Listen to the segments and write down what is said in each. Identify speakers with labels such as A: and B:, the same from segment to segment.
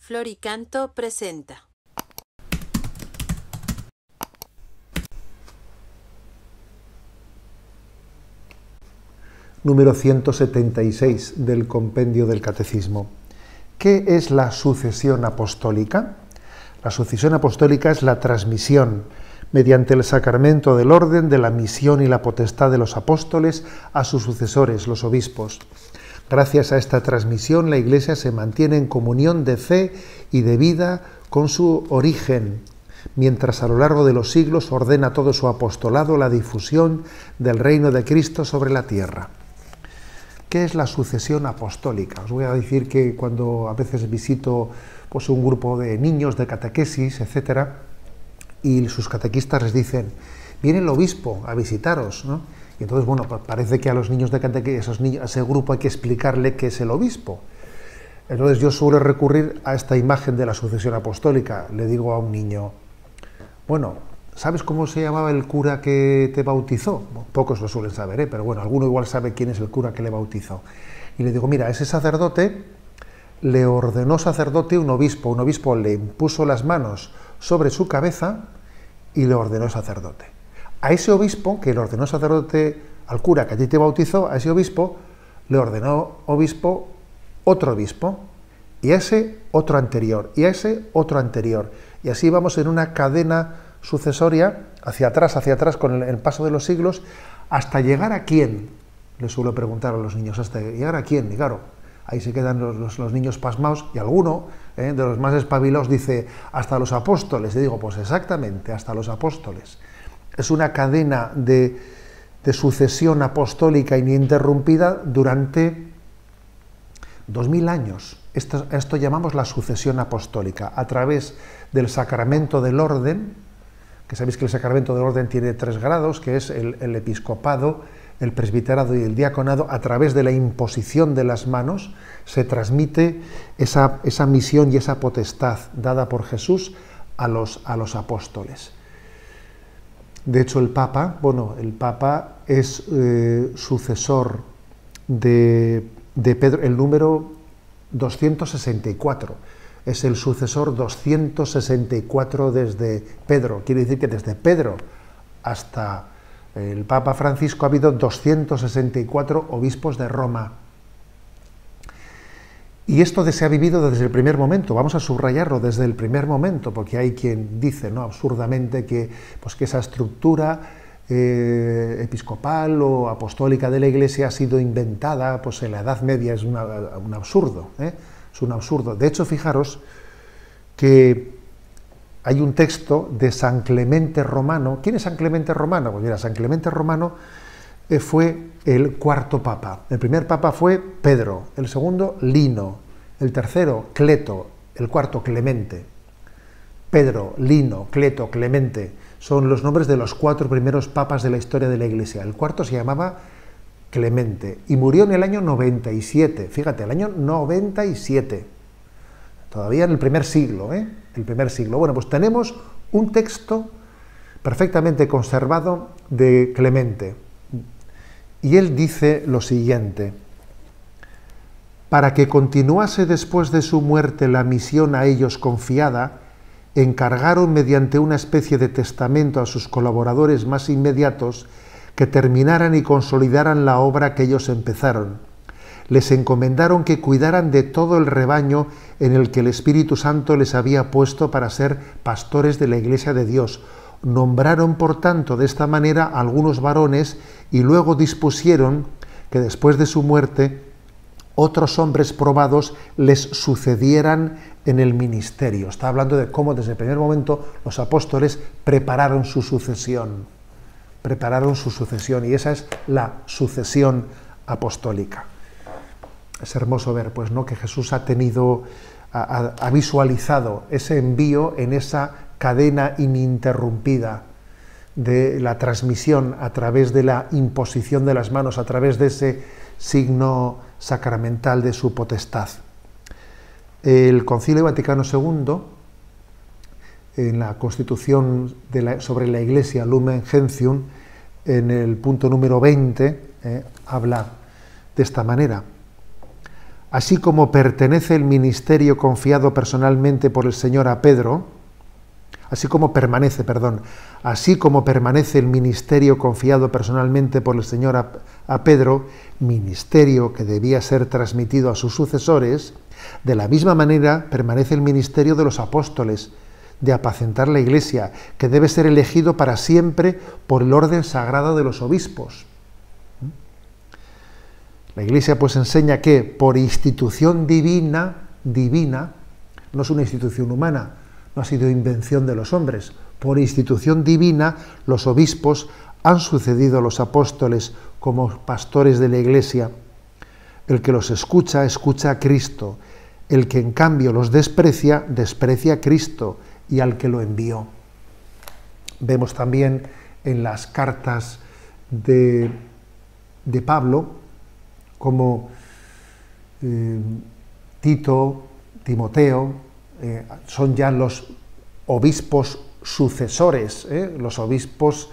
A: Floricanto presenta.
B: Número 176 del Compendio del Catecismo. ¿Qué es la sucesión apostólica? La sucesión apostólica es la transmisión, mediante el sacramento del orden, de la misión y la potestad de los apóstoles a sus sucesores, los obispos. Gracias a esta transmisión, la Iglesia se mantiene en comunión de fe y de vida con su origen, mientras a lo largo de los siglos ordena todo su apostolado la difusión del reino de Cristo sobre la tierra. ¿Qué es la sucesión apostólica? Os voy a decir que cuando a veces visito pues, un grupo de niños de catequesis, etcétera, y sus catequistas les dicen, viene el obispo a visitaros, ¿no? Y entonces, bueno, pues parece que a los niños de catequesis, a ese grupo hay que explicarle qué es el obispo. Entonces yo suelo recurrir a esta imagen de la sucesión apostólica. Le digo a un niño, bueno, ¿sabes cómo se llamaba el cura que te bautizó? Bueno, pocos lo suelen saber, pero bueno, alguno igual sabe quién es el cura que le bautizó. Y le digo, mira, ese sacerdote le ordenó sacerdote un obispo le impuso las manos sobre su cabeza y le ordenó sacerdote. A ese obispo que le ordenó sacerdote al cura que a ti te bautizó, a ese obispo le ordenó obispo otro obispo, y a ese otro anterior, y a ese otro anterior. Y así vamos en una cadena sucesoria, hacia atrás, con el paso de los siglos, hasta llegar a quién, le suelo preguntar a los niños, hasta llegar a quién, y claro, ahí se quedan los niños pasmados, y alguno, de los más espabilados, dice, hasta los apóstoles. Y digo, pues exactamente, hasta los apóstoles. Es una cadena de sucesión apostólica ininterrumpida durante 2000 años. Esto llamamos la sucesión apostólica, a través del sacramento del orden, que sabéis que el sacramento del orden tiene 3 grados, que es el episcopado, el presbiterado y el diaconado. A través de la imposición de las manos se transmite esa misión y esa potestad dada por Jesús a los apóstoles. De hecho, el Papa es sucesor de Pedro, el número 264. Es el sucesor 264 desde Pedro. Quiere decir que desde Pedro hasta el Papa Francisco ha habido 264 obispos de Roma. Y esto se ha vivido desde el primer momento, vamos a subrayarlo desde el primer momento, porque hay quien dice, ¿no?, absurdamente que esa estructura episcopal o apostólica de la Iglesia ha sido inventada en la Edad Media. Es un absurdo, es un absurdo. De hecho, fijaros que hay un texto de San Clemente Romano. ¿Quién es San Clemente Romano? Pues mira, San Clemente Romano fue el 4º papa. El primer papa fue Pedro, el segundo Lino, el tercero Cleto, el cuarto Clemente. Pedro, Lino, Cleto, Clemente son los nombres de los 4 primeros papas de la historia de la Iglesia. El cuarto se llamaba Clemente y murió en el año 97. Fíjate, el año 97. Todavía en el primer siglo, El primer siglo. Bueno, pues tenemos un texto perfectamente conservado de Clemente. Y él dice lo siguiente: para que continuase después de su muerte la misión a ellos confiada, encargaron mediante una especie de testamento a sus colaboradores más inmediatos que terminaran y consolidaran la obra que ellos empezaron. Les encomendaron que cuidaran de todo el rebaño en el que el Espíritu Santo les había puesto para ser pastores de la Iglesia de Dios. Nombraron, por tanto, de esta manera a algunos varones y luego dispusieron que después de su muerte otros hombres probados les sucedieran en el ministerio. Está hablando de cómo desde el primer momento los apóstoles prepararon su sucesión. Y esa es la sucesión apostólica. Es hermoso ver, pues, ¿no?, que Jesús ha visualizado ese envío en esa cadena ininterrumpida de la transmisión a través de la imposición de las manos, a través de ese signo sacramental de su potestad. El Concilio Vaticano II, en la Constitución sobre la Iglesia Lumen Gentium, en el punto número 20, habla de esta manera: así como pertenece el ministerio confiado personalmente por el Señor a Pedro, así como permanece el ministerio confiado personalmente por el Señor a Pedro, ministerio que debía ser transmitido a sus sucesores, de la misma manera permanece el ministerio de los apóstoles, de apacentar la Iglesia, que debe ser elegido para siempre por el orden sagrado de los obispos. La Iglesia pues enseña que por institución divina, no es una institución humana, no ha sido invención de los hombres, por institución divina los obispos han sucedido a los apóstoles como pastores de la Iglesia. El que los escucha, escucha a Cristo. El que en cambio los desprecia, desprecia a Cristo y al que lo envió. Vemos también en las cartas de Pablo como Tito, Timoteo, son ya los obispos sucesores, los obispos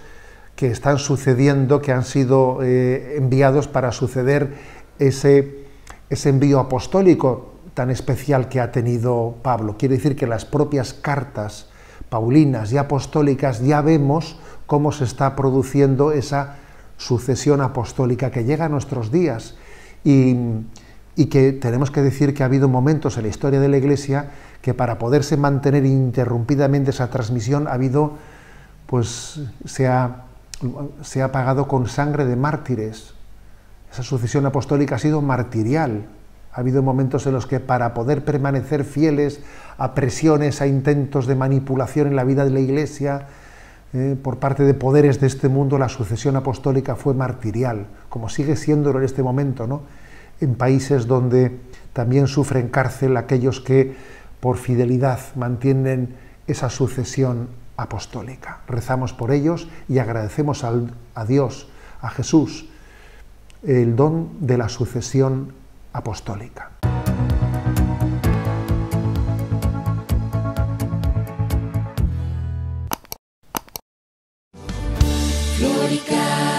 B: que están sucediendo, que han sido enviados para suceder ese envío apostólico tan especial que ha tenido Pablo. Quiere decir que las propias cartas paulinas y apostólicas ya vemos cómo se está produciendo esa sucesión apostólica que llega a nuestros días y que tenemos que decir que ha habido momentos en la historia de la Iglesia que para poderse mantener ininterrumpidamente esa transmisión ha habido, pues se ha pagado con sangre de mártires. Esa sucesión apostólica ha sido martirial. Ha habido momentos en los que para poder permanecer fieles a presiones, a intentos de manipulación en la vida de la Iglesia, por parte de poderes de este mundo, la sucesión apostólica fue martirial, como sigue siéndolo en este momento, ¿no? En países donde también sufren cárcel aquellos que por fidelidad mantienen esa sucesión apostólica. Rezamos por ellos y agradecemos a Dios, a Jesús, el don de la sucesión apostólica.
C: Glorica.